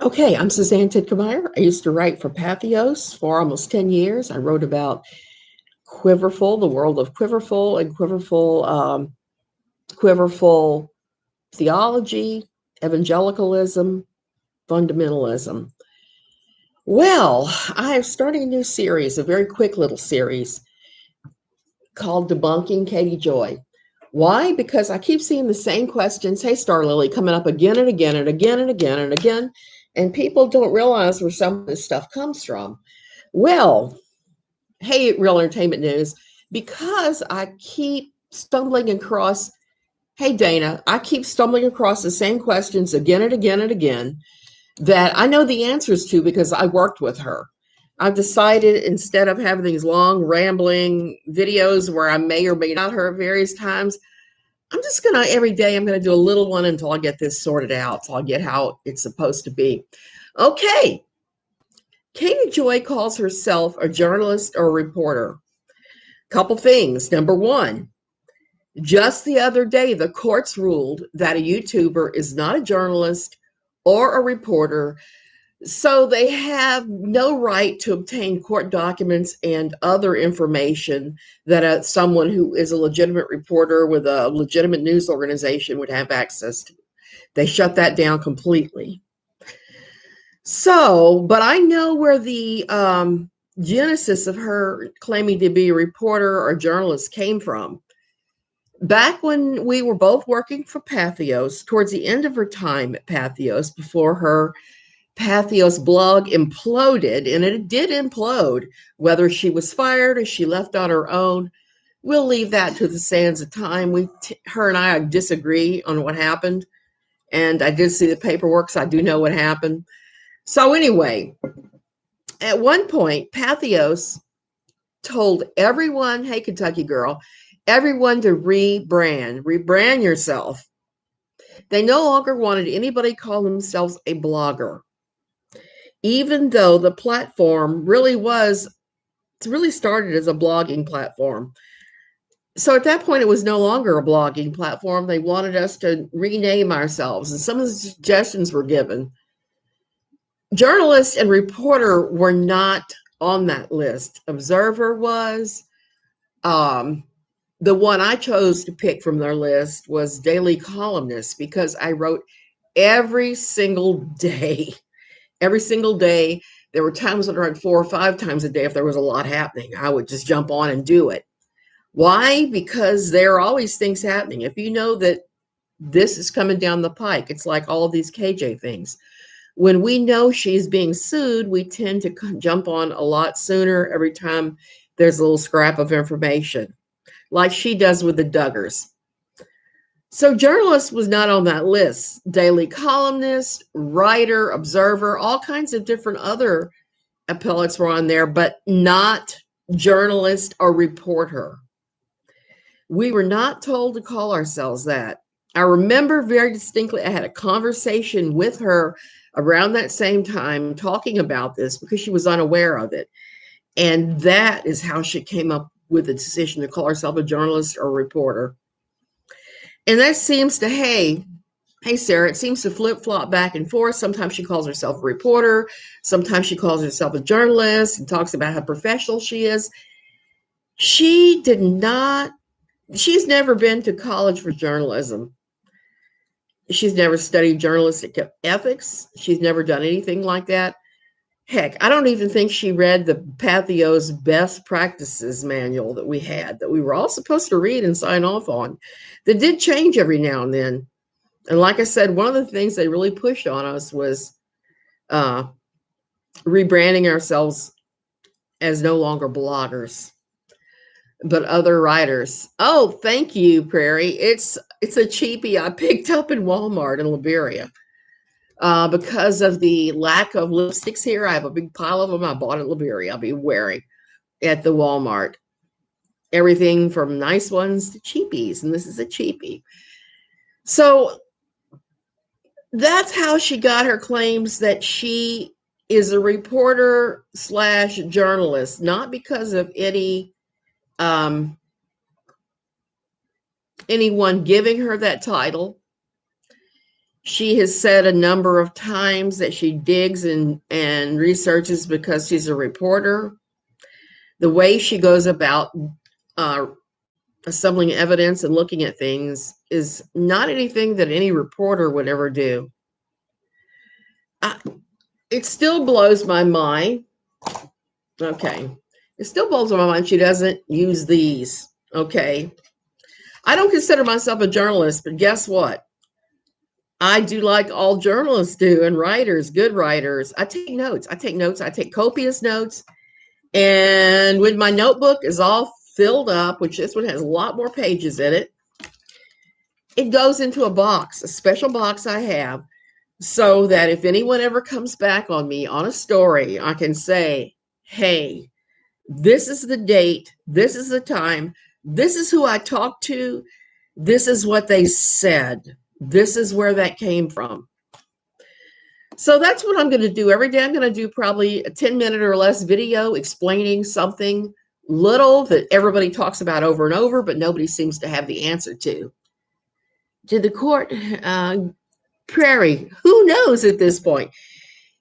Okay, I'm Suzanne Titkemeyer. I used to write for Patheos for almost 10 years. I wrote about Quiverful, the world of Quiverful, and Quiverful theology, evangelicalism, fundamentalism. Well, I'm starting a new series, a very quick little series called Debunking Katie Joy. Why? Because I keep seeing the same questions, hey, Star Lily, coming up again and again and again and again and again, and people don't realize where some of this stuff comes from. Well, hey, Real Entertainment News, because I keep stumbling across, hey, Dana, I keep stumbling across the same questions again and again and again that I know the answers to because I worked with her. I've decided instead of having these long, rambling videos where I may or may not her various times, I'm just going to, every day, I'm going to do a little one until I get this sorted out, so I'll get how it's supposed to be. Okay. Katie Joy calls herself a journalist or a reporter. Couple things. Number one, just the other day, the courts ruled that a YouTuber is not a journalist or a reporter, so they have no right to obtain court documents and other information that someone who is a legitimate reporter with a legitimate news organization would have access to. They shut that down completely. So, but I know where the genesis of her claiming to be a reporter or journalist came from. Back when we were both working for Patheos, towards the end of her time at Patheos, before her Patheos blog imploded, and it did implode, whether she was fired or she left on her own, we'll leave that to the sands of time. Her and I disagree on what happened, and I did see the paperwork, so I do know what happened. So anyway, at one point, Patheos told everyone, hey, Kentucky girl, everyone to rebrand yourself. They no longer wanted anybody call themselves a blogger, even though the platform really started as a blogging platform. So at that point, it was no longer a blogging platform. They wanted us to rename ourselves, and some of the suggestions were given. Journalist and reporter were not on that list. Observer was. The one I chose to pick from their list was Daily Columnist, because I wrote every single day. Every single day. There were times when I wrote 4 or 5 times a day. If there was a lot happening, I would just jump on and do it. Why? Because there are always things happening. If you know that this is coming down the pike, it's like all of these KJ things. When we know she's being sued, we tend to jump on a lot sooner every time there's a little scrap of information, like she does with the Duggars. So journalist was not on that list. Daily columnist, writer, observer, all kinds of different other appellates were on there, but not journalist or reporter. We were not told to call ourselves that. I remember very distinctly, I had a conversation with her around that same time talking about this because she was unaware of it. And that is how she came up with the decision to call herself a journalist or a reporter. And that seems to, hey, Sarah, it seems to flip-flop back and forth. Sometimes she calls herself a reporter. Sometimes she calls herself a journalist and talks about how professional she is. She's never been to college for journalism. She's never studied journalistic ethics. She's never done anything like that. Heck, I don't even think she read the Patheos best practices manual that we were all supposed to read and sign off on. That did change every now and then. And like I said, one of the things they really pushed on us was rebranding ourselves as no longer bloggers, but other writers. Oh, thank you, Prairie. It's a cheapie I picked up in Walmart in Liberia. Because of the lack of lipsticks here, I have a big pile of them I bought in Liberia I'll be wearing at the Walmart. Everything from nice ones to cheapies, and this is a cheapie. So that's how she got her claims that she is a reporter / journalist, not because of anyone giving her that title. She has said a number of times that she digs and researches because she's a reporter. The way she goes about assembling evidence and looking at things is not anything that any reporter would ever do. It still blows my mind. Okay. It still blows my mind she doesn't use these. Okay. I don't consider myself a journalist, but guess what? I do like all journalists do, and writers, good writers. I take notes. I take copious notes. And when my notebook is all filled up, which this one has a lot more pages in it, it goes into a box, a special box I have, so that if anyone ever comes back on me on a story, I can say, hey, this is the date, this is the time, this is who I talked to, this is what they said, this is where that came from. So that's what I'm going to do every day. I'm going to do probably a 10-minute or less video explaining something little that everybody talks about over and over, but nobody seems to have the answer to. Did the court Prairie? Who knows at this point?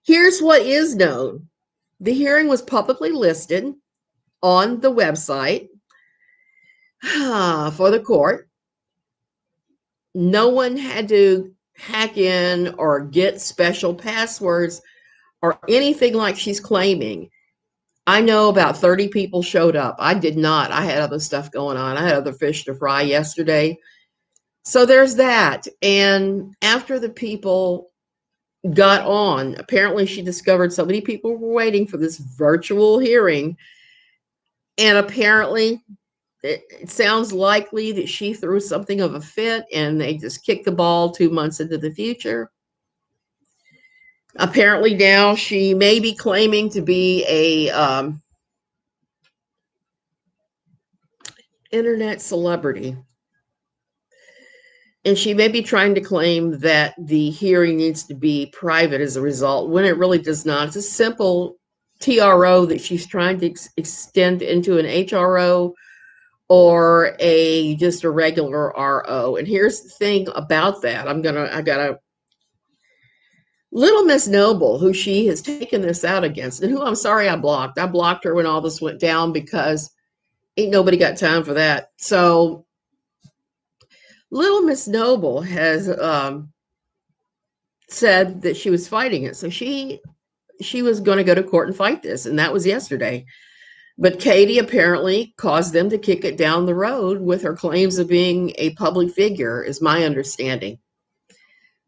Here's what is known. The hearing was publicly listed on the website for the court. No one had to hack in or get special passwords or anything like she's claiming. I know about 30 people showed up. I did not. I had other stuff going on. I had other fish to fry yesterday. So there's that. And after the people got on, apparently she discovered so many people were waiting for this virtual hearing. And apparently it sounds likely that she threw something of a fit and they just kicked the ball 2 months into the future. Apparently now she may be claiming to be a internet celebrity. And she may be trying to claim that the hearing needs to be private as a result, when it really does not. It's a simple TRO that she's trying to extend into an HRO or just a regular RO. And here's the thing about that. I got a little Miss Noble, who she has taken this out against, and who I'm sorry I blocked. I blocked her when all this went down because ain't nobody got time for that. So little Miss Noble has said that she was fighting it. So she was going to go to court and fight this, and that was yesterday. But Katie apparently caused them to kick it down the road with her claims of being a public figure, is my understanding.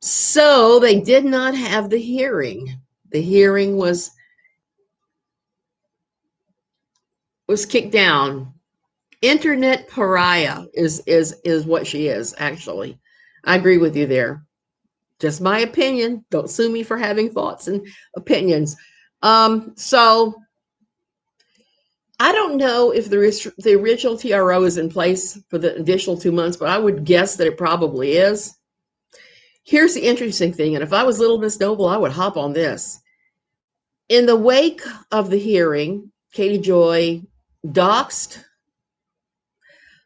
So they did not have the hearing. The hearing was kicked down. Internet pariah is what she is, actually. I agree with you there. Just my opinion. Don't sue me for having thoughts and opinions. So I don't know if the original TRO is in place for the additional 2 months, but I would guess that it probably is. Here's the interesting thing, and if I was little Miss Noble, I would hop on this. In the wake of the hearing, Katie Joy doxed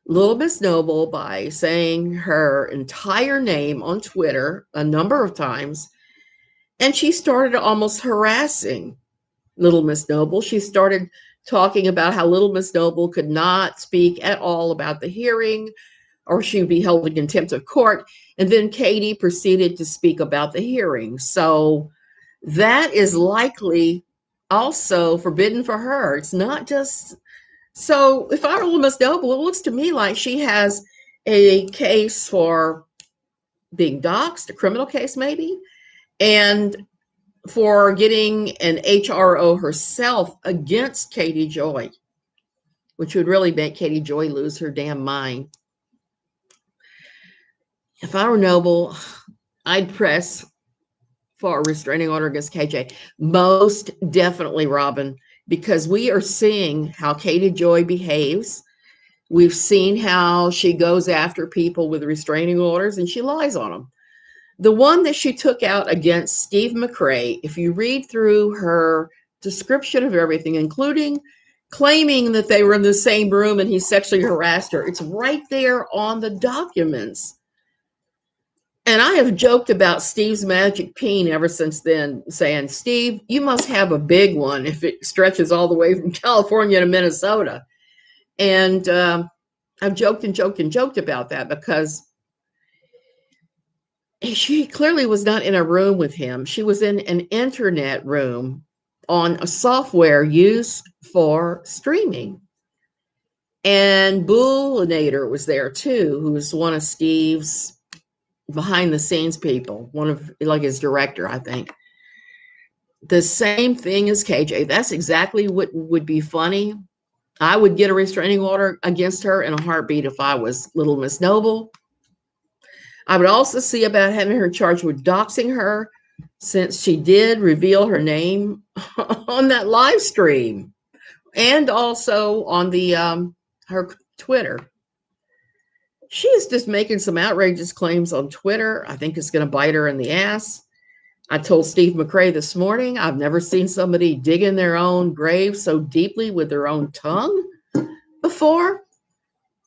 little Miss Noble by saying her entire name on Twitter a number of times, and she started almost harassing little Miss Noble. She started talking about how little Miss Noble could not speak at all about the hearing, or she would be held in contempt of court. And then Katie proceeded to speak about the hearing. So that is likely also forbidden for her. It's not just... So if I were little Miss Noble, it looks to me like she has a case for being doxxed, a criminal case maybe, and for getting an HRO herself against Katie Joy, which would really make Katie Joy lose her damn mind. If I were Noble, I'd press for a restraining order against KJ. Most definitely, Robin, because we are seeing how Katie Joy behaves. We've seen how she goes after people with restraining orders and she lies on them. The one that she took out against Steve McRae, if you read through her description of everything, including claiming that they were in the same room and he sexually harassed her, it's right there on the documents. And I have joked about Steve's magic peen ever since then, saying, Steve, you must have a big one if it stretches all the way from California to Minnesota. And I've joked and joked and joked about that because she clearly was not in a room with him. She was in an internet room on a software used for streaming. And Bullinator was there too, who was one of Steve's behind the scenes people, one of like his director, I think. The same thing as KJ. That's exactly what would be funny. I would get a restraining order against her in a heartbeat if I was Little Miss Noble. I would also see about having her charged with doxing her, since she did reveal her name on that live stream and also on the her Twitter. She is just making some outrageous claims on Twitter. I think it's going to bite her in the ass. I told Steve McRae this morning, I've never seen somebody dig in their own grave so deeply with their own tongue before.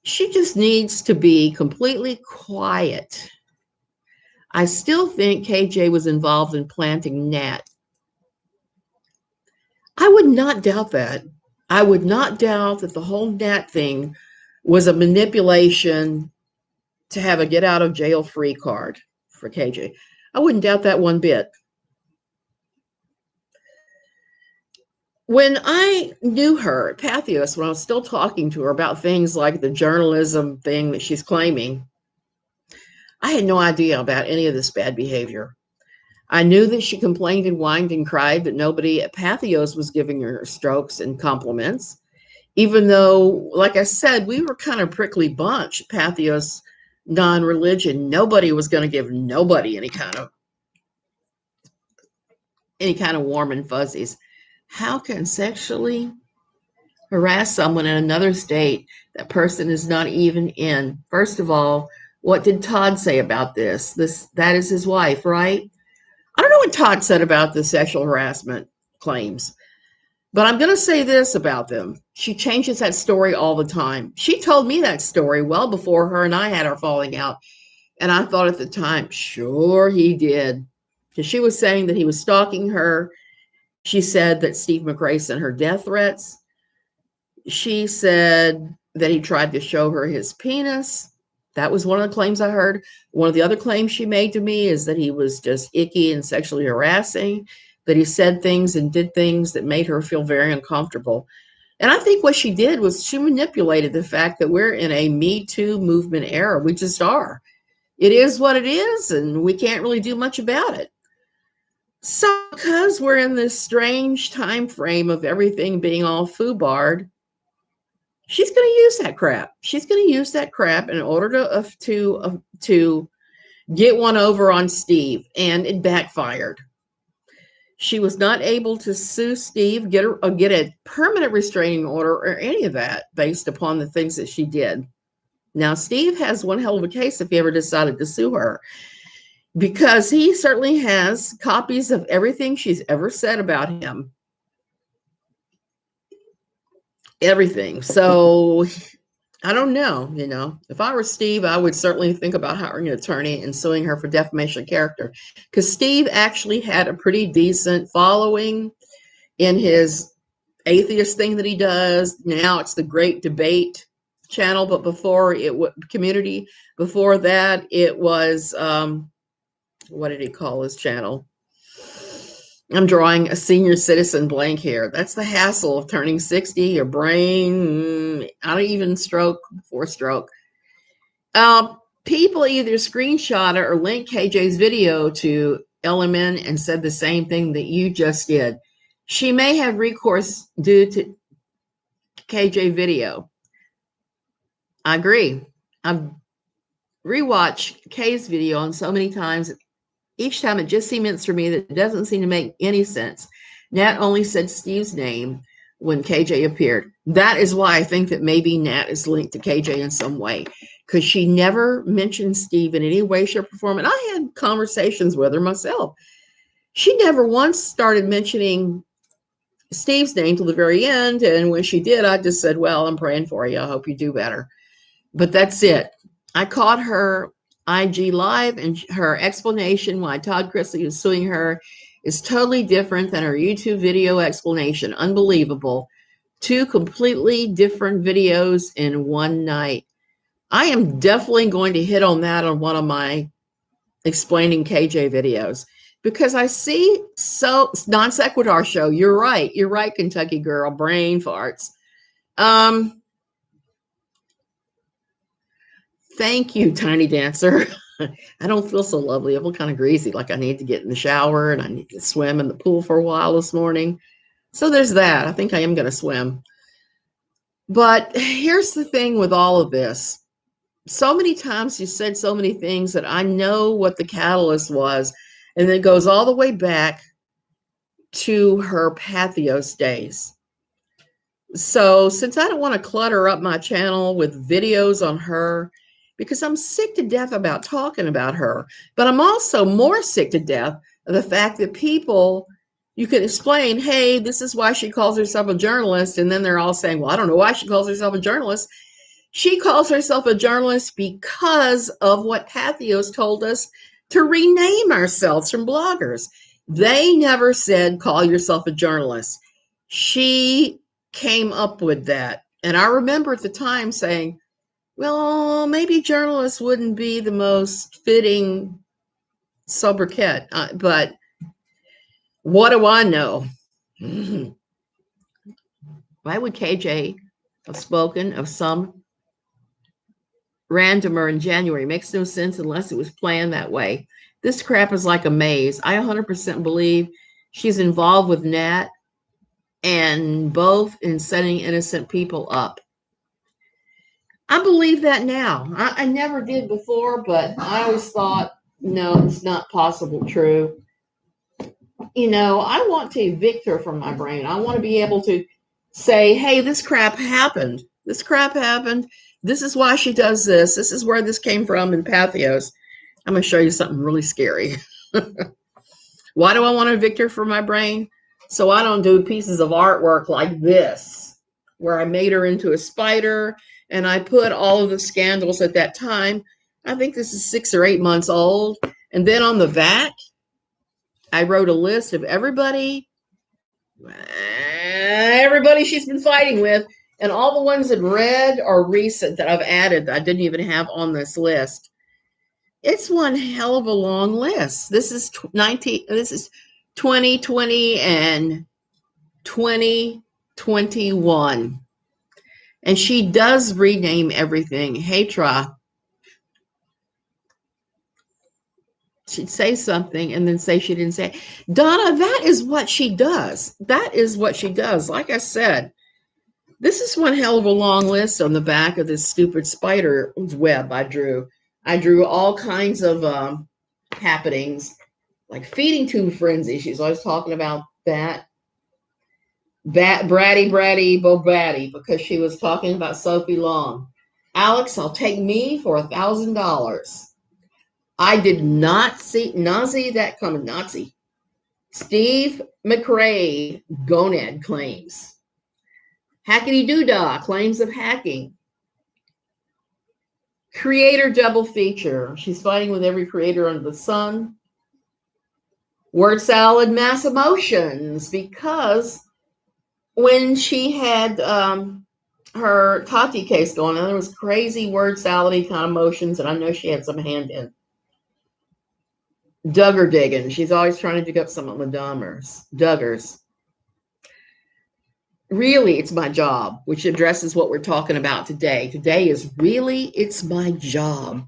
She just needs to be completely quiet. I still think KJ was involved in planting Nat. I would not doubt that. I would not doubt that the whole Nat thing was a manipulation to have a get out of jail free card for KJ. I wouldn't doubt that one bit. When I knew her at Patheos, when I was still talking to her about things like the journalism thing that she's claiming, I had no idea about any of this bad behavior. I knew that she complained and whined and cried that nobody at Patheos was giving her strokes and compliments, even though, like I said, we were kind of a prickly bunch, Patheos non-religion. Nobody was going to give nobody any kind of warm and fuzzies. How can sexually harass someone in another state that person is not even in? First of all, what did Todd say about this? That is his wife, right? I don't know what Todd said about the sexual harassment claims, but I'm going to say this about them. She changes that story all the time. She told me that story well before her and I had our falling out. And I thought at the time, sure he did. Because she was saying that he was stalking her. She said that Steve McRae sent her death threats. She said that he tried to show her his penis. That was one of the claims I heard. One of the other claims she made to me is that he was just icky and sexually harassing, that he said things and did things that made her feel very uncomfortable. And I think what she did was she manipulated the fact that we're in a Me Too movement era. We just are. It is what it is, and we can't really do much about it. So because we're in this strange time frame of everything being all foobarred, she's going to use that crap. She's going to use that crap in order to get one over on Steve, and it backfired. She was not able to sue Steve, get a permanent restraining order or any of that based upon the things that she did. Now, Steve has one hell of a case if he ever decided to sue her, because he certainly has copies of everything she's ever said about him. Everything. So I don't know, if I were Steve, I would certainly think about hiring an attorney and suing her for defamation of character, because Steve actually had a pretty decent following in his atheist thing that he does. Now it's the Great Debate channel, but before it was Community. Before that, it was, what did he call his channel? I'm drawing a senior citizen blank here. That's the hassle of turning 60. Your brain, I don't even stroke before stroke. People either screenshot or link KJ's video to LMN and said the same thing that you just did. She may have recourse due to KJ video. I agree. I've rewatched Kay's video on so many times. Each time it just cements for me that it doesn't seem to make any sense. Nat only said Steve's name when KJ appeared. That is why I think that maybe Nat is linked to KJ in some way, because she never mentioned Steve in any way, shape, or form. And I had conversations with her myself. She never once started mentioning Steve's name till the very end. And when she did, I just said, well, I'm praying for you. I hope you do better. But that's it. I caught her IG Live, and her explanation why Todd Chrisley is suing her is totally different than her YouTube video explanation. Unbelievable. Two completely different videos in one night. I am definitely going to hit on that on one of my explaining KJ videos, because I see so non sequitur show. You're right. You're right, Kentucky girl. Brain farts. Thank you, Tiny Dancer. I don't feel so lovely. I feel kind of greasy, like I need to get in the shower and I need to swim in the pool for a while this morning. So there's that. I think I am going to swim. But here's the thing with all of this. So many times you said so many things that I know what the catalyst was, and it goes all the way back to her Patheos days. So since I don't want to clutter up my channel with videos on her, because I'm sick to death about talking about her, but I'm also more sick to death of the fact that people, you can explain, hey, this is why she calls herself a journalist, and then they're all saying, well, I don't know why she calls herself a journalist. She calls herself a journalist because of what Patheos told us to rename ourselves from bloggers. They never said, call yourself a journalist. She came up with that. And I remember at the time saying, well, maybe journalists wouldn't be the most fitting sobriquet, but what do I know? Why would KJ have spoken of some randomer in January? Makes no sense unless it was planned that way. This crap is like a maze. I 100% believe she's involved with Nat, and both in setting innocent people up. I believe that now. I never did before, but I always thought, no, it's not possible true. You know, I want to evict her from my brain. I want to be able to say, hey, this crap happened. This crap happened. This is why she does this. This is where this came from in Patheos. I'm going to show you something really scary. Why do I want to evict her from my brain? So I don't do pieces of artwork like this, where I made her into a spider and I put all of the scandals at that time. I think this is 6 or 8 months old. And then on the back, I wrote a list of everybody she's been fighting with, and all the ones in red are recent that I've added that I didn't even have on this list. It's one hell of a long list. This is 2020 and 2021. And she does rename everything. Hey, Tra. She'd say something and then say she didn't say it. Donna, that is what she does. That is what she does. Like I said, this is one hell of a long list on the back of this stupid spider web I drew. I drew all kinds of happenings, like feeding tube frenzy. She's always talking about that. Bratty, Bo-Batty, because she was talking about Sophie Long. Alex, I'll take me for $1,000. I did not see that coming. Nazi. Steve McRae, gonad claims. Hackety Doodah, claims of hacking. Creator double feature. She's fighting with every creator under the sun. Word salad, mass emotions, because when she had her Tati case going on, there was crazy word salad kind of motions, and I know she had some hand in. Duggar digging. She's always trying to dig up some of the Duggars. Really, it's my job, which addresses what we're talking about today. Today is really, it's my job.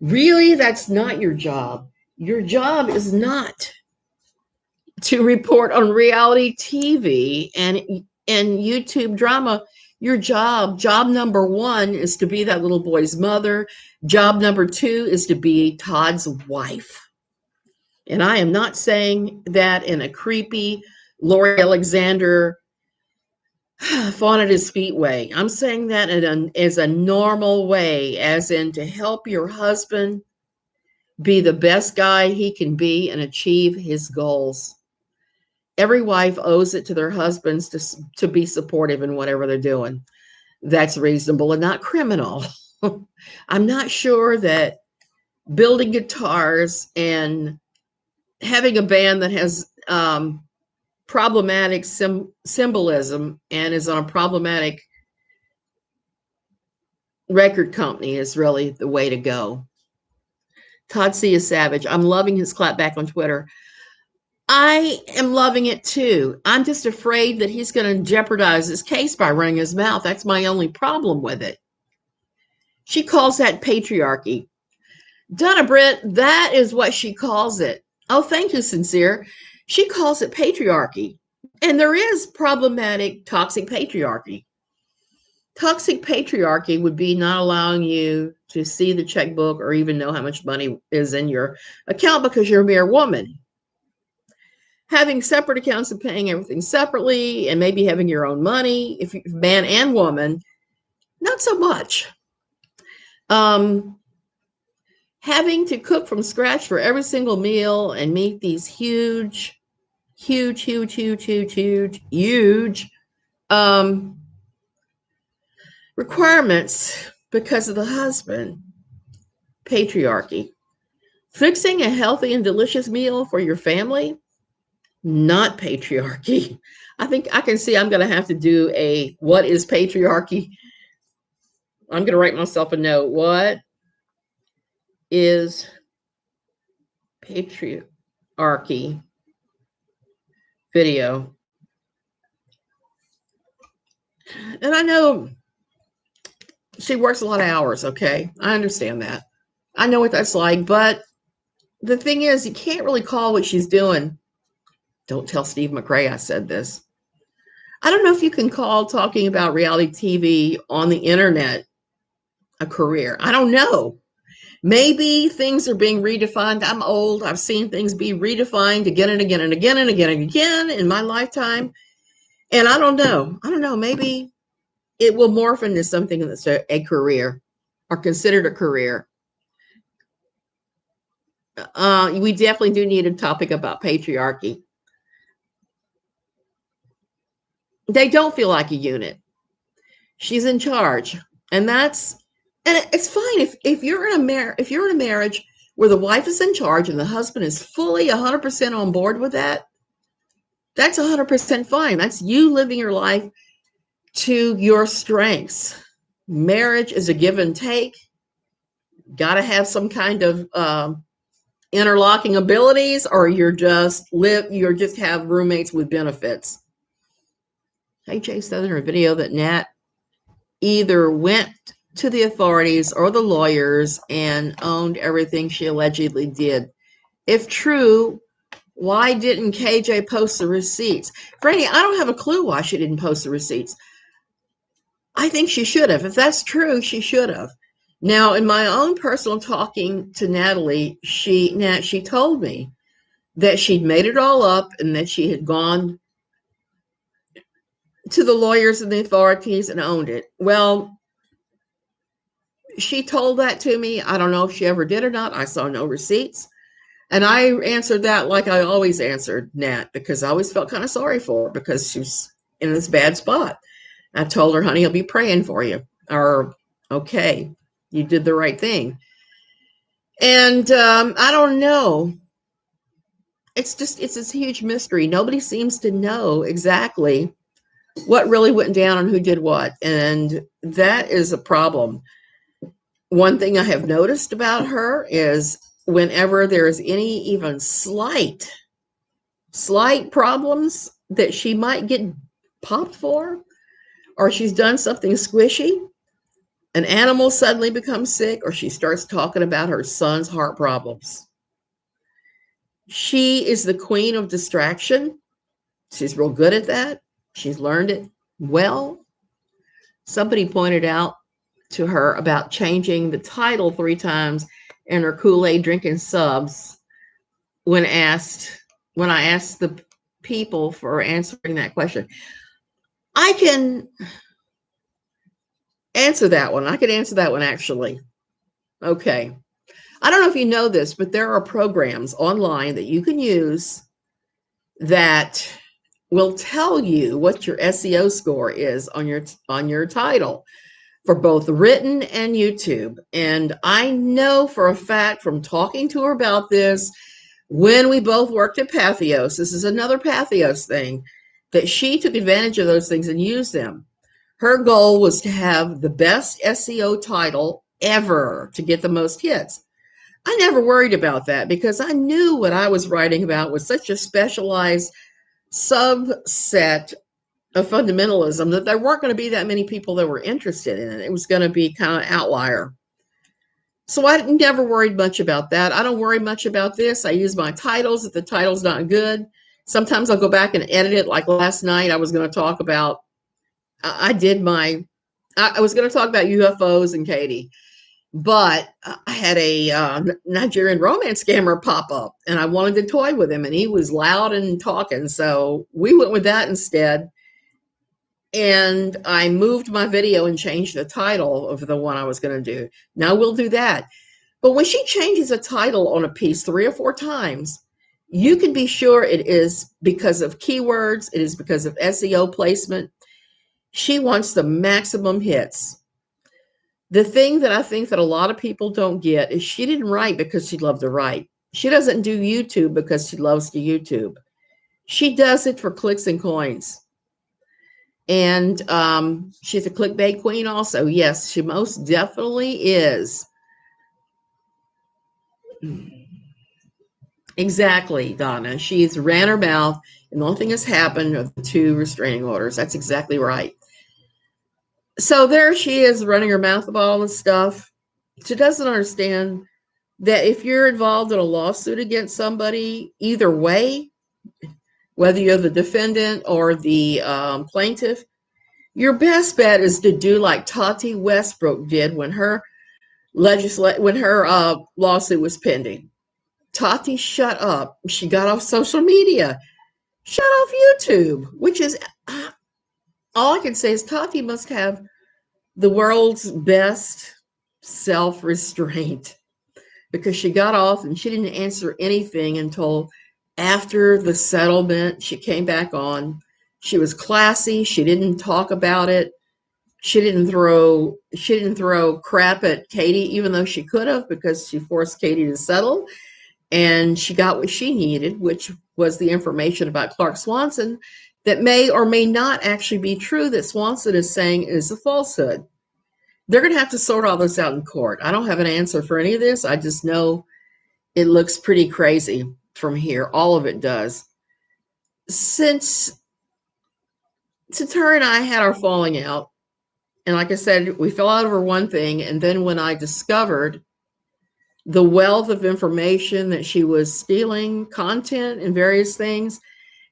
Really, that's not your job. Your job is not to report on reality TV and YouTube drama. Your job number 1 is to be that little boy's mother. Job number 2 is to be Todd's wife. And I am not saying that in a creepy Lori Alexander fawn at his feet way. I'm saying that as a normal way, as in to help your husband be the best guy he can be and achieve his goals. Every wife owes it to their husbands to be supportive in whatever they're doing. That's reasonable and not criminal. I'm not sure that building guitars and having a band that has problematic symbolism and is on a problematic record company is really the way to go. Todd C. is savage. I'm loving his clap back on Twitter. I am loving it too. I'm just afraid that he's going to jeopardize his case by running his mouth. That's my only problem with it. She calls that patriarchy. Donna Britt, that is what she calls it. Oh, thank you, Sincere. She calls it patriarchy. And there is problematic toxic patriarchy. Toxic patriarchy would be not allowing you to see the checkbook or even know how much money is in your account because you're a mere woman. Having separate accounts and paying everything separately and maybe having your own money, if you're man and woman, not so much. Having to cook from scratch for every single meal and meet these huge requirements because of the husband. Patriarchy. Fixing a healthy and delicious meal for your family. Not patriarchy. I think I can see I'm going to have to do a what is patriarchy. I'm going to write myself a note. What is patriarchy video? And I know she works a lot of hours, okay? I understand that. I know what that's like, but the thing is, you can't really call what she's doing. Don't tell Steve McRae I said this. I don't know if you can call talking about reality TV on the internet a career. I don't know. Maybe things are being redefined. I'm old. I've seen things be redefined again and again and again and again and again in my lifetime. And I don't know. Maybe it will morph into something that's a career or considered a career. We definitely do need a topic about patriarchy. They don't feel like a unit. She's in charge, and it's fine if you're in a marriage where the wife is in charge and the husband is fully 100% on board with that. That's 100% fine. That's you living your life to your strengths. Marriage is a give and take. Got to have some kind of interlocking abilities, or you're just have roommates with benefits. Hey, Jay said in her video that Nat either went to the authorities or the lawyers and owned everything she allegedly did. If true, why didn't KJ post the receipts? Franny, I don't have a clue why she didn't post the receipts. I think she should have. If that's true, she should have. Now, in my own personal talking to Natalie, she told me that she'd made it all up and that she had gone to the lawyers and the authorities and owned it. Well, she told that to me. I don't know if she ever did or not. I saw no receipts. And I answered that like I always answered Nat, because I always felt kind of sorry for her because she's in this bad spot. I told her, honey, I'll be praying for you. Or, okay, you did the right thing. And I don't know. It's this huge mystery. Nobody seems to know exactly what really went down and who did what. And that is a problem. One thing I have noticed about her is whenever there's any even slight problems that she might get popped for, or she's done something squishy, an animal suddenly becomes sick, or she starts talking about her son's heart problems. She is the queen of distraction. She's real good at that. She's learned it well. Somebody pointed out to her about changing the title 3 times in her Kool-Aid drinking subs when I asked the people for answering that question. I can answer that one. I could answer that one actually. Okay. I don't know if you know this, but there are programs online that you can use that will tell you what your SEO score is on your title. for both written and YouTube. And I know for a fact from talking to her about this, when we both worked at Patheos, this is another Patheos thing, that she took advantage of those things and used them. Her goal was to have the best SEO title ever to get the most hits. I never worried about that because I knew what I was writing about was such a specialized subset of fundamentalism that there weren't going to be that many people that were interested in it. It was going to be kind of outlier. So I never worried much about that. I don't worry much about this. I use my titles. If the title's not good, sometimes I'll go back and edit it. Like last night, I was going to talk about, I was going to talk about UFOs and Katie, but I had a Nigerian romance scammer pop up and I wanted to toy with him and he was loud and talking. So we went with that instead. And I moved my video and changed the title of the one I was going to do. Now we'll do that. But when she changes a title on a piece 3 or 4 times, you can be sure it is because of keywords. It is because of SEO placement. She wants the maximum hits. The thing that I think that a lot of people don't get is she didn't write because she loved to write. She doesn't do YouTube because she loves to YouTube. She does it for clicks and coins. And she's a clickbait queen also. Yes, she most definitely is. Exactly, Donna. She's ran her mouth, and the only thing that's happened are the 2 restraining orders. That's exactly right. So there she is running her mouth about all this stuff. She doesn't understand that if you're involved in a lawsuit against somebody, either way, whether you're the defendant or the plaintiff, your best bet is to do like Tati Westbrook did when her lawsuit was pending. Tati shut up. She got off social media, shut off YouTube, which is all I can say is Tati must have the world's best self-restraint because she got off and she didn't answer anything until after the settlement. She came back on. She was classy. She didn't talk about it. She didn't throw crap at Katie, even though she could have, because she forced Katie to settle. And she got what she needed, which was the information about Clark Swanson that may or may not actually be true that Swanson is saying is a falsehood. They're going to have to sort all this out in court. I don't have an answer for any of this. I just know it looks pretty crazy from here. All of it does. Since her and I had our falling out, and like I said, we fell out over one thing, and then when I discovered the wealth of information that she was stealing content and various things,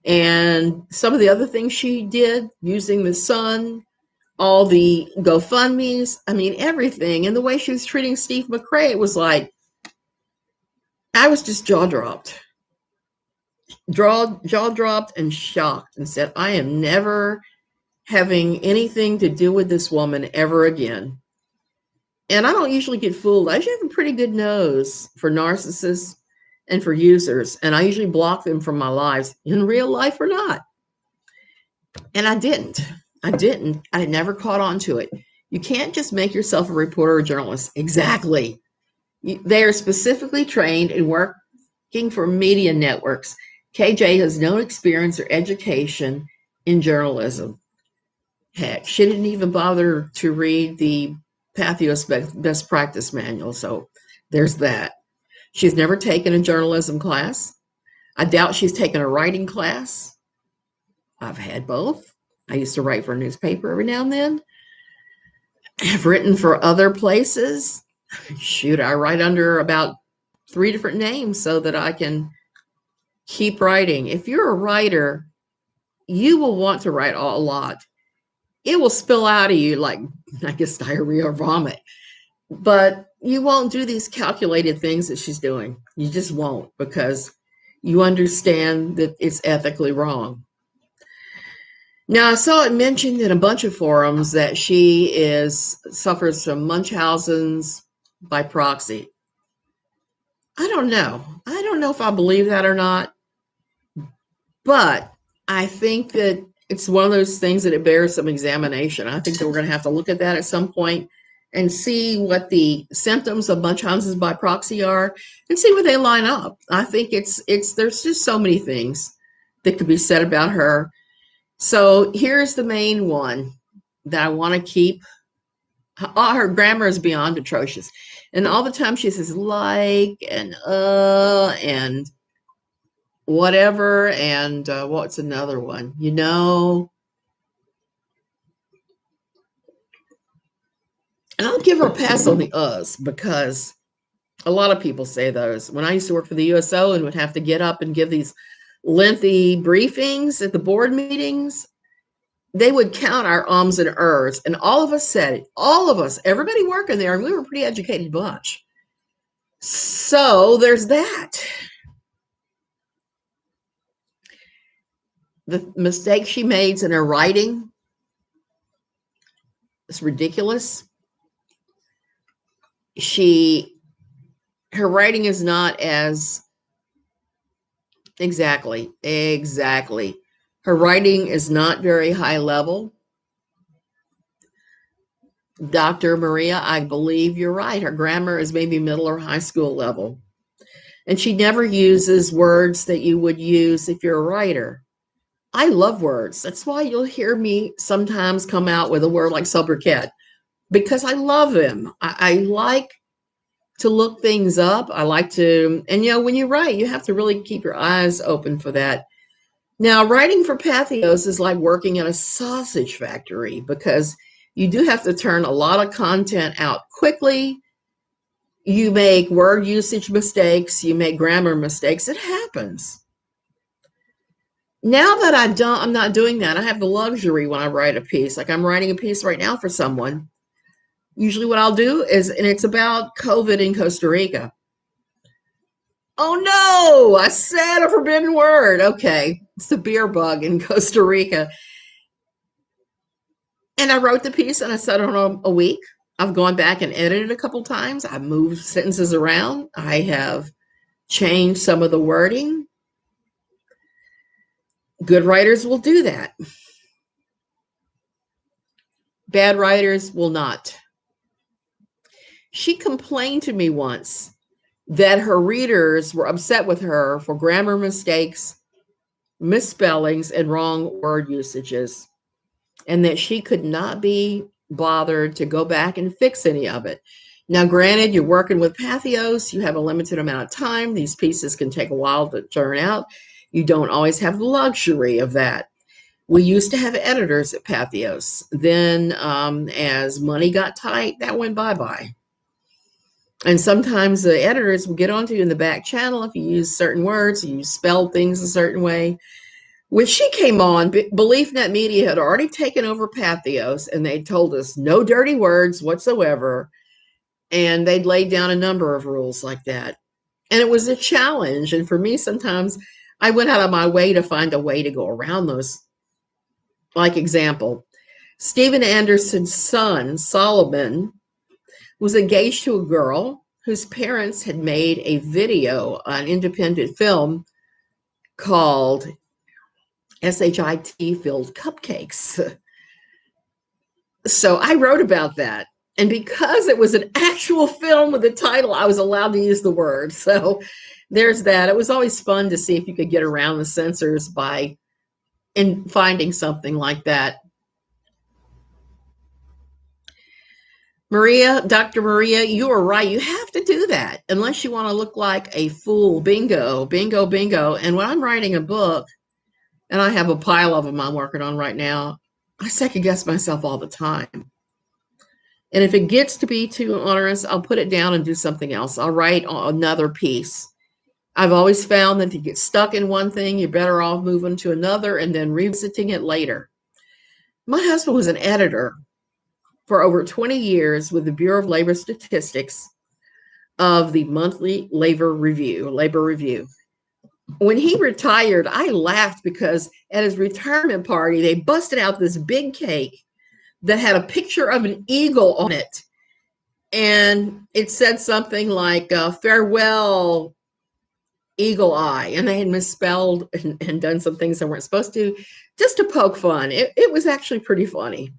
and some of the other things she did using the Sun, all the GoFundMes, I mean, everything, and the way she was treating Steve McRae, it was like, I was just jaw dropped and shocked and said, I am never having anything to do with this woman ever again. And I don't usually get fooled. I usually have a pretty good nose for narcissists and for users, and I usually block them from my lives in real life or not. And I didn't. I never caught on to it. You can't just make yourself a reporter or journalist. Exactly. They are specifically trained and working for media networks. KJ has no experience or education in journalism. Heck, she didn't even bother to read the Patheos best practice manual. So there's that. She's never taken a journalism class. I doubt she's taken a writing class. I've had both. I used to write for a newspaper every now and then. I've written for other places. Shoot, I write under about 3 different names so that I can keep writing. If you're a writer, you will want to write a lot. It will spill out of you like, I guess, diarrhea or vomit. But you won't do these calculated things that she's doing. You just won't, because you understand that it's ethically wrong. Now, I saw it mentioned in a bunch of forums that she suffers from Munchausen's by proxy. I don't know. I don't know if I believe that or not. But I think that it's one of those things that it bears some examination. I think that we're going to have to look at that at some point and see what the symptoms of Munchausen's by proxy are and see where they line up. I think it's there's just so many things that could be said about her. So here's the main one that I want to keep. Her grammar is beyond atrocious. And all the time she says like and whatever. And what's another one? You know, and I'll give her a pass on the uhs because a lot of people say those. When I used to work for the USO and would have to get up and give these lengthy briefings at the board meetings, they would count our ums and ers, and all of us said it. All of us, everybody working there, and we were a pretty educated bunch. So there's that. The mistake she made in her writing is ridiculous. Her writing is not as exactly. Her writing is not very high level. Dr. Maria, I believe you're right. Her grammar is maybe middle or high school level. And she never uses words that you would use if you're a writer. I love words. That's why you'll hear me sometimes come out with a word like sobriquet, because I love them. I like to look things up. I like to, and when you write, you have to really keep your eyes open for that. Now, writing for Patheos is like working in a sausage factory because you do have to turn a lot of content out quickly. You make word usage mistakes. You make grammar mistakes. It happens. Now that I'm not doing that. I have the luxury when I write a piece. Like I'm writing a piece right now for someone. Usually what I'll do is, and it's about COVID in Costa Rica. Oh no, I said a forbidden word. Okay, it's the beer bug in Costa Rica. And I wrote the piece and I set it on a week. I've gone back and edited a couple times. I've moved sentences around. I have changed some of the wording. Good writers will do that. Bad writers will not. She complained to me once that her readers were upset with her for grammar mistakes, misspellings, and wrong word usages, and that she could not be bothered to go back and fix any of it. Now, granted, you're working with Patheos, you have a limited amount of time. These pieces can take a while to turn out. You don't always have the luxury of that. We used to have editors at Patheos. Then as money got tight, that went bye-bye. And sometimes the editors will get onto you in the back channel if you use certain words, you spell things a certain way. When she came on, BeliefNet Media had already taken over Patheos, and they told us no dirty words whatsoever. And they'd laid down a number of rules like that. And it was a challenge. And for me, sometimes I went out of my way to find a way to go around those. Like example, Steven Anderson's son, Solomon, was engaged to a girl whose parents had made a video, an independent film called SHIT Filled Cupcakes. So I wrote about that. And because it was an actual film with a title, I was allowed to use the word. So there's that. It was always fun to see if you could get around the censors by finding something like that. Maria, Dr. Maria, you are right. You have to do that unless you want to look like a fool. Bingo, bingo, bingo. And when I'm writing a book, and I have a pile of them I'm working on right now, I second guess myself all the time. And if it gets to be too onerous, I'll put it down and do something else. I'll write another piece. I've always found that if you get stuck in one thing, you're better off moving to another and then revisiting it later. My husband was an editor for over 20 years with the Bureau of Labor Statistics of the monthly labor review. When he retired, I laughed because at his retirement party, they busted out this big cake that had a picture of an eagle on it. And it said something like, farewell, eagle eye, and they had misspelled and done some things they weren't supposed to, just to poke fun. It was actually pretty funny.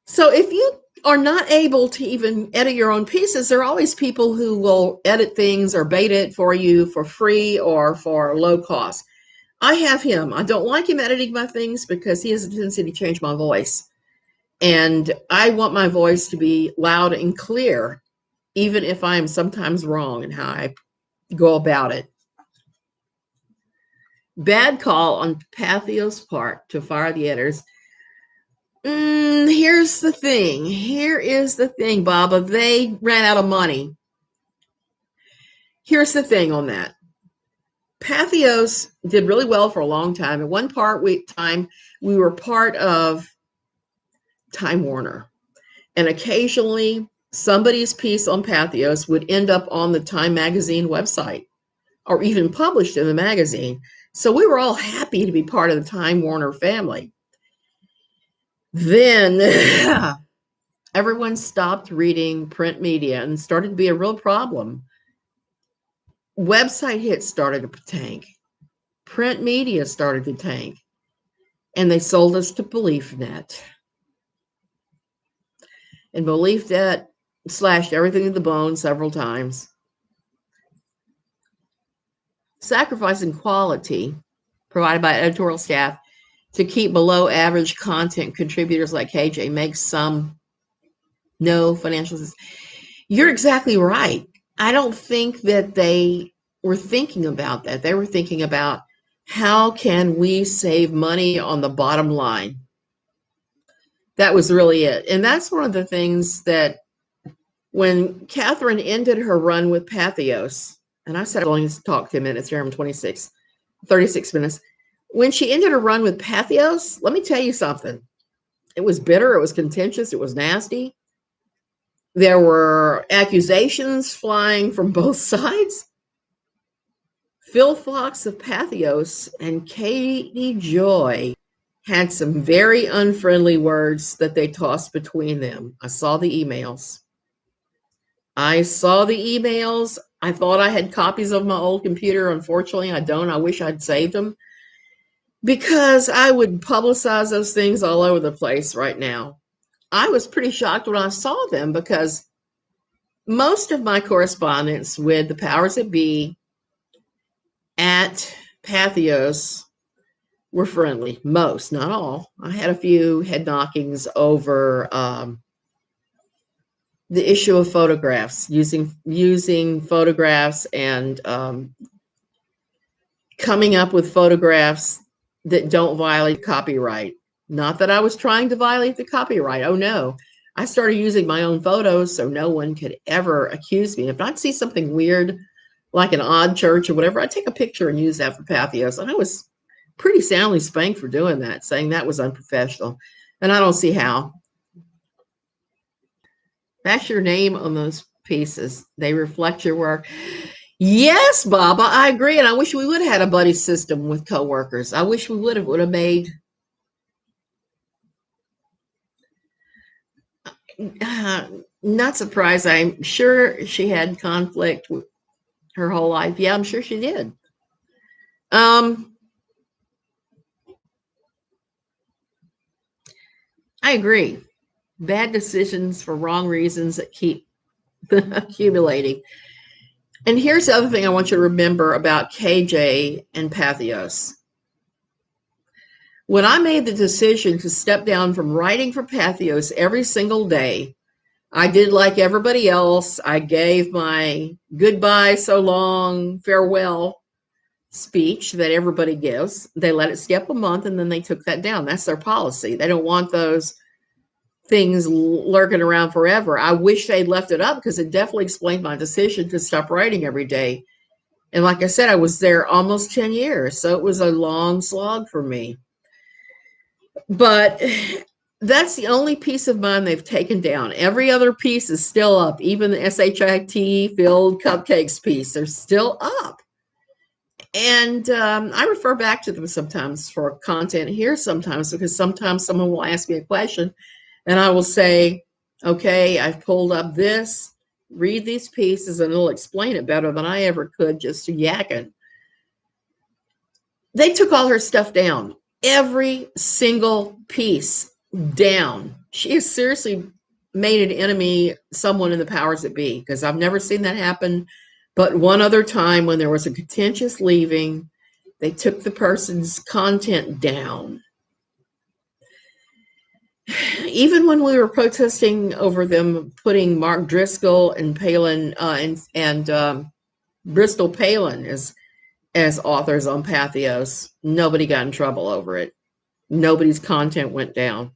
So if you are not able to even edit your own pieces, there are always people who will edit things or beta it for you for free or for low cost. I have him. I don't like him editing my things because he has a tendency to change my voice. And I want my voice to be loud and clear, even if I am sometimes wrong in how I go about it. Bad call on Patheos' part to fire the editors. Here's the thing. Here is the thing, Baba. They ran out of money. Here's the thing on that. Patheos did really well for a long time. At one time, we were part of Time Warner. And occasionally, somebody's piece on Patheos would end up on the Time magazine website or even published in the magazine. So we were all happy to be part of the Time Warner family. Then everyone stopped reading print media and started to be a real problem. Website hits started to tank. Print media started to tank. And they sold us to BeliefNet. And BeliefNet slashed everything to the bone several times, sacrificing quality provided by editorial staff to keep below average content contributors like KJ makes some no financial sense. You're exactly right. I don't think that they were thinking about that. They were thinking about how can we save money on the bottom line. That was really it. And that's one of the things that when Catherine ended her run with Patheos, and I said I only talked 10 minutes here, I'm 36 minutes. When she ended her run with Patheos, let me tell you something. It was bitter, it was contentious, it was nasty. There were accusations flying from both sides. Phil Fox of Patheos and Katie Joy had some very unfriendly words that they tossed between them. I saw the emails. I thought I had copies of my old computer. Unfortunately, I don't. I wish I'd saved them because I would publicize those things all over the place right now. I was pretty shocked when I saw them because most of my correspondence with the powers that be at Patheos were friendly. Most, not all. I had a few head knockings over the issue of photographs, using photographs and coming up with photographs that don't violate copyright. Not that I was trying to violate the copyright. Oh, no. I started using my own photos so no one could ever accuse me. If I'd see something weird, like an odd church or whatever, I'd take a picture and use that for Patheos. And I was pretty soundly spanked for doing that, saying that was unprofessional. And I don't see how. That's your name on those pieces. They reflect your work. Yes, Baba, I agree. And I wish we would have had a buddy system with coworkers. I wish we would have made not surprised. I'm sure she had conflict her whole life. Yeah, I'm sure she did. I agree. Bad decisions for wrong reasons that keep accumulating. And here's the other thing I want you to remember about KJ and Patheos. When I made the decision to step down from writing for Patheos every single day, I did like everybody else. I gave my goodbye, so long, farewell speech that everybody gives. They let it skip a month and then they took that down. That's their policy. They don't want those things lurking around forever. I wish they'd left it up because it definitely explained my decision to stop writing every day. And like I said, I was there almost 10 years. So it was a long slog for me. But that's the only piece of mine they've taken down. Every other piece is still up. Even the SHIT filled cupcakes piece, they're still up. And I refer back to them sometimes for content here sometimes because sometimes someone will ask me a question and I will say, okay, I've pulled up this. read these pieces and it'll explain it better than I ever could just yakking. They took all her stuff down. Every single piece down. She has seriously made an enemy, someone in the powers that be, because I've never seen that happen. But one other time when there was a contentious leaving, they took the person's content down. Even when we were protesting over them putting Mark Driscoll and Palin and Bristol Palin as authors on Patheos, nobody got in trouble over it. Nobody's content went down.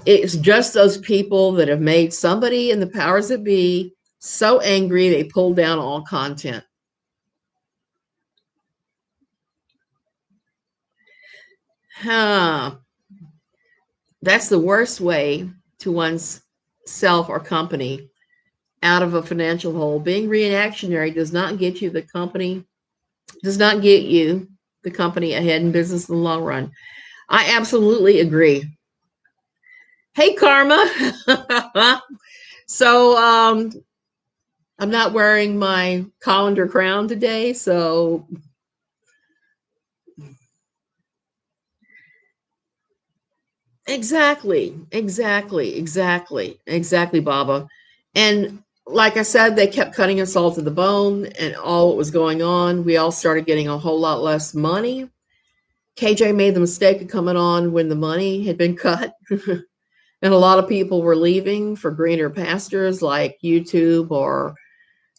It's just those people that have made somebody in the powers that be so angry they pulled down all content. That's the worst way to one's self or company out of a financial hole. Being reactionary does not get you the company ahead in business in the long run. I absolutely agree. Hey, Karma. So I'm not wearing my colander crown today, so exactly, Baba. And like I said, they kept cutting us all to the bone and all what was going on. We all started getting a whole lot less money. KJ made the mistake of coming on when the money had been cut. And a lot of people were leaving for greener pastures like YouTube or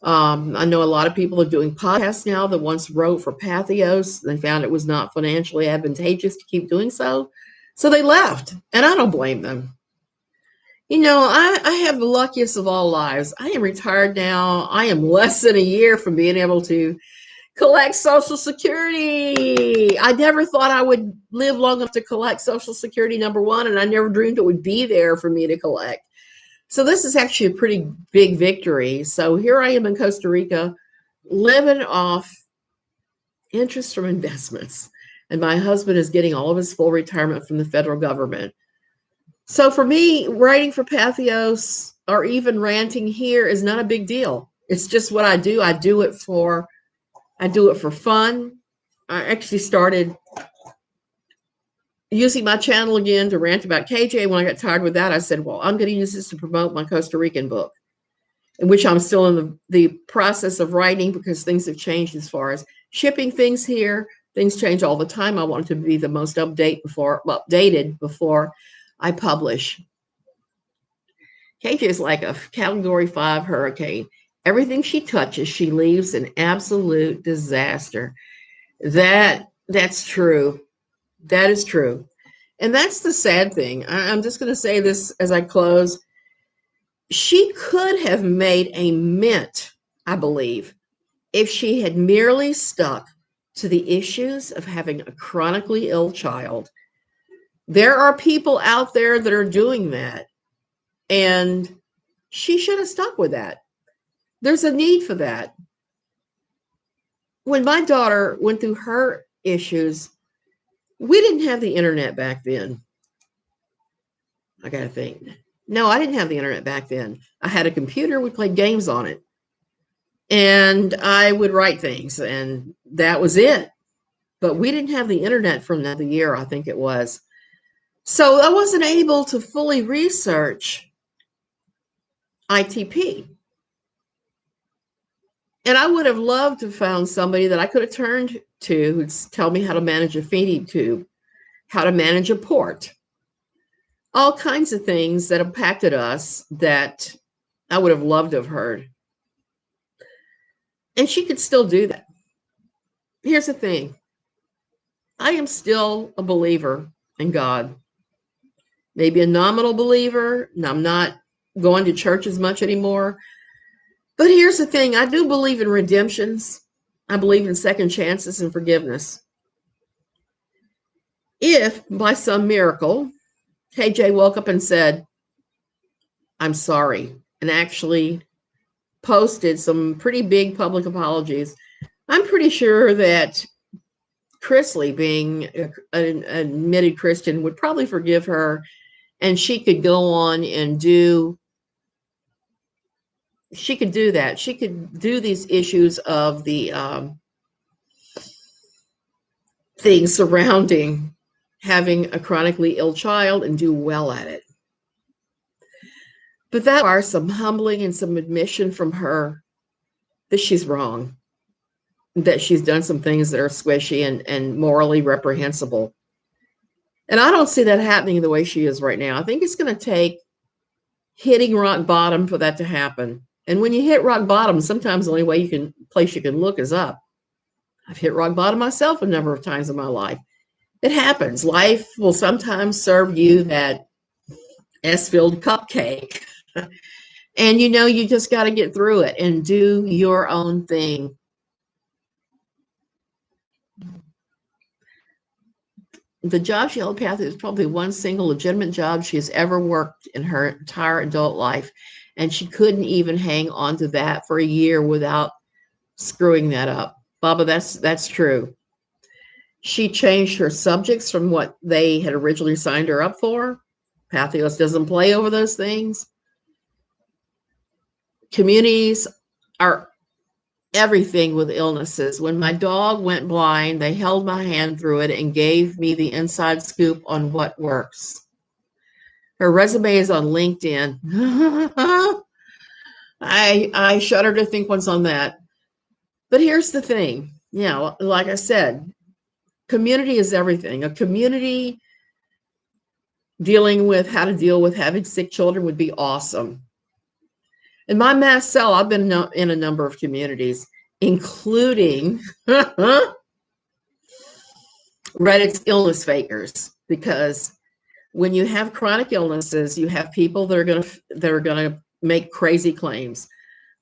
I know a lot of people are doing podcasts now that once wrote for Patheos. They found it was not financially advantageous to keep doing so. So they left, and I don't blame them. You know, I have the luckiest of all lives. I am retired now. I am less than a year from being able to collect Social Security. I never thought I would live long enough to collect Social Security, number one, and I never dreamed it would be there for me to collect. So this is actually a pretty big victory. So here I am in Costa Rica, living off interest from investments. And my husband is getting all of his full retirement from the federal government. So for me, writing for Patheos or even ranting here is not a big deal. It's just what I do. I do it for fun. I actually started using my channel again to rant about KJ. When I got tired with that, I said, well, I'm going to use this to promote my Costa Rican book, in which I'm still in the process of writing because things have changed as far as shipping things here. Things change all the time. I want it to be the most updated before I publish. KJ is like a Category 5 hurricane. Everything she touches, she leaves an absolute disaster. That's true. That is true. And that's the sad thing. I'm just going to say this as I close. She could have made a mint, I believe, if she had merely stuck to the issues of having a chronically ill child. There are people out there that are doing that, and she should have stuck with that. There's a need for that. When my daughter went through her issues, we didn't have the internet back then. I got to think. No, I didn't have the internet back then. I had a computer. We played games on it. And I would write things, and that was it. But we didn't have the internet for another year, I think it was. So I wasn't able to fully research ITP. And I would have loved to have found somebody that I could have turned to who'd tell me how to manage a feeding tube, how to manage a port, all kinds of things that impacted us that I would have loved to have heard. And she could still do that. Here's the thing. I am still a believer in God. Maybe a nominal believer. I'm not going to church as much anymore. But here's the thing. I do believe in redemptions. I believe in second chances and forgiveness. If by some miracle, KJ woke up and said, I'm sorry, and actually posted some pretty big public apologies, I'm pretty sure that Chrisley, being an admitted Christian, would probably forgive her, and she could go on and do she could do that. She could do these issues of the things surrounding having a chronically ill child and do well at it. But that requires some humbling and some admission from her that she's wrong, that she's done some things that are squishy and morally reprehensible. And I don't see that happening the way she is right now. I think it's going to take hitting rock bottom for that to happen. And when you hit rock bottom, sometimes the only place you can look is up. I've hit rock bottom myself a number of times in my life. It happens. Life will sometimes serve you that S-filled cupcake. And you just got to get through it and do your own thing. The job she held Patheos is probably one single legitimate job she has ever worked in her entire adult life. And she couldn't even hang on to that for a year without screwing that up. Baba, that's true. She changed her subjects from what they had originally signed her up for. Patheos doesn't play over those things. Communities are everything with illnesses. When my dog went blind, they held my hand through it and gave me the inside scoop on what works. Her resume is on LinkedIn. I shudder to think what's on that. But here's the thing. Like I said, community is everything. A community dealing with how to deal with having sick children would be awesome. In my mass cell, I've been in a number of communities, including Reddit's illness fakers, because when you have chronic illnesses, you have people that are gonna make crazy claims.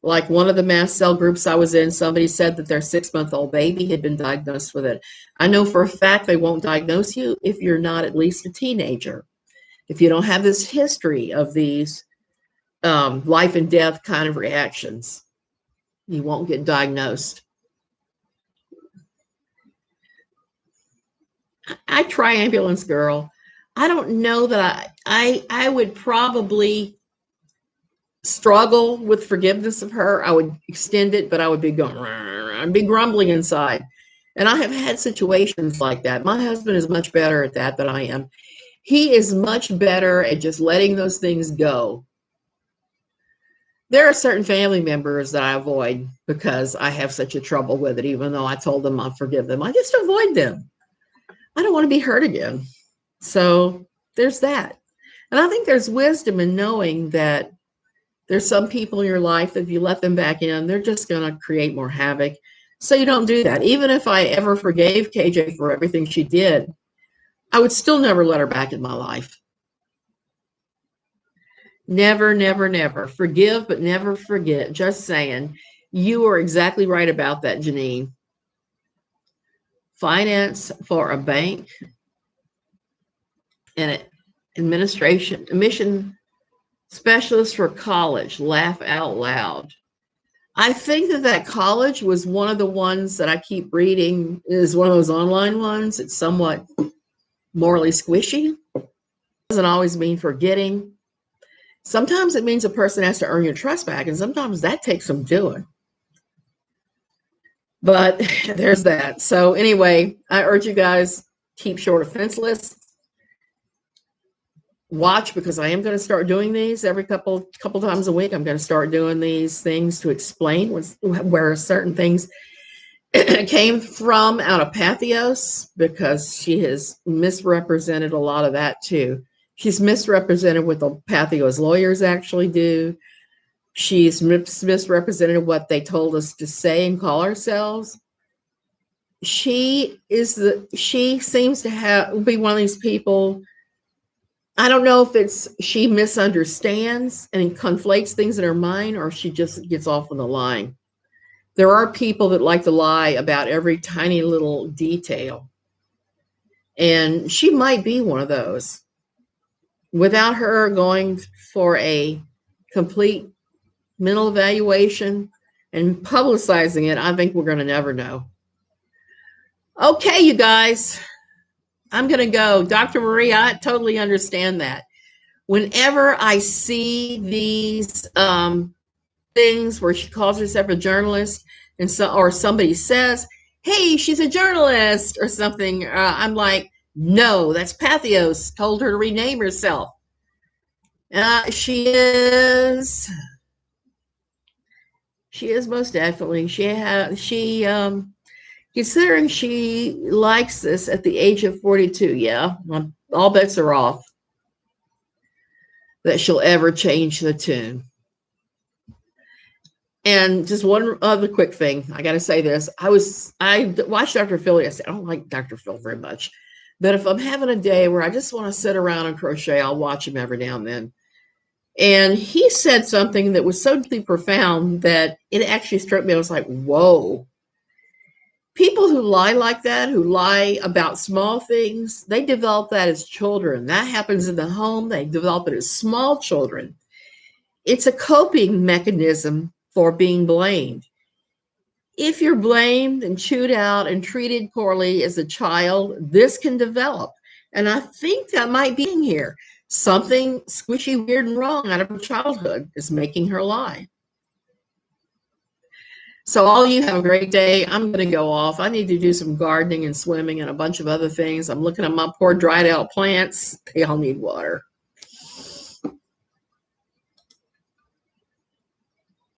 Like one of the mass cell groups I was in, somebody said that their 6-month-old baby had been diagnosed with it. I know for a fact they won't diagnose you if you're not at least a teenager. If you don't have this history of these life and death kind of reactions, you won't get diagnosed. I try ambulance girl. I don't know that I would probably struggle with forgiveness of her. I would extend it, but I would be going, I'd be grumbling inside. And I have had situations like that. My husband is much better at that than I am. He is much better at just letting those things go. There are certain family members that I avoid because I have such a trouble with it, even though I told them I'll forgive them. I just avoid them. I don't want to be hurt again. So there's that. And I think there's wisdom in knowing that there's some people in your life that if you let them back in, they're just going to create more havoc. So you don't do that. Even if I ever forgave KJ for everything she did, I would still never let her back in my life. Never, never, never. Forgive, but never forget. Just saying. You are exactly right about that, Janine. Finance for a bank and admission specialist for college. Laugh out loud. I think that college was one of the ones that I keep reading is one of those online ones. It's somewhat morally squishy. It doesn't always mean forgetting. Sometimes it means a person has to earn your trust back, and sometimes that takes some doing. But there's that. So anyway, I urge you guys, keep short of fenceless. Watch, because I am going to start doing these every couple times a week. I'm going to start doing these things to explain where certain things came from out of Patheos, because she has misrepresented a lot of that too. She's misrepresented what the Patheos lawyers actually do. She's misrepresented what they told us to say and call ourselves. She seems to be one of these people. I don't know if she misunderstands and conflates things in her mind, or she just gets off on the line. There are people that like to lie about every tiny little detail. And she might be one of those. Without her going for a complete mental evaluation and publicizing it, I think we're going to never know. Okay, you guys, I'm going to go. Dr. Marie, I totally understand that. Whenever I see these things where she calls herself a journalist, and or somebody says, "Hey, she's a journalist" or something. I'm like, no, that's Patheos told her to rename herself. She is. She is most definitely. Considering she likes this at the age of 42, yeah, all bets are off that she'll ever change the tune. And just one other quick thing, I got to say this: I watched Dr. Phil yesterday. I don't like Dr. Phil very much, but if I'm having a day where I just want to sit around and crochet, I'll watch him every now and then. And he said something that was so deeply profound that it actually struck me. I was like, whoa. People who lie like that, who lie about small things, they develop that as children. That happens in the home. They develop it as small children. It's a coping mechanism for being blamed. If you're blamed and chewed out and treated poorly as a child, this can develop. And I think that might be in here. Something squishy, weird, and wrong out of her childhood is making her lie. So all you have a great day. I'm going to go off. I need to do some gardening and swimming and a bunch of other things. I'm looking at my poor dried out plants. They all need water.